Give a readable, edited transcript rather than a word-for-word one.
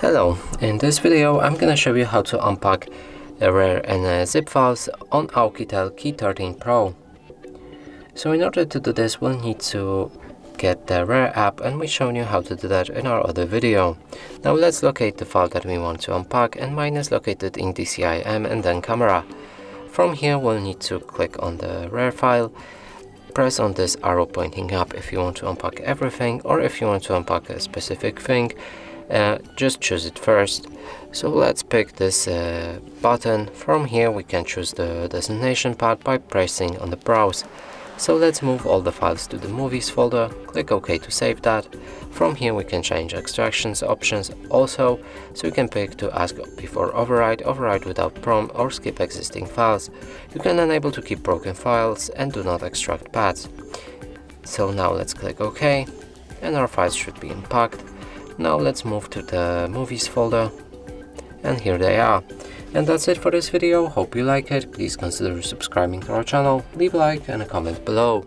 Hello, in this video I'm gonna show you how to unpack RAR and zip files on Oukitel K13 Pro. So in order to do this we'll need to get the RAR app, and we've shown you how to do that in our other video. Now let's locate the file that we want to unpack, and mine is located in DCIM and then camera. From here we'll need to click on the RAR file, press on this arrow pointing up if you want to unpack everything, or if you want to unpack a specific thing. Just choose it first. So let's pick this button. From here we can choose the destination path by pressing on the browse. So let's move all the files to the movies folder, click OK to save that. From here we can change extractions options also, so you can pick to ask before overwrite, overwrite without prompt, or skip existing files. You can enable to keep broken files and do not extract paths. So now let's click OK and our files should be unpacked. Now let's move to the movies folder, and here they are. And that's it for this video. Hope you like it. Please consider subscribing to our channel, leave a like and a comment below.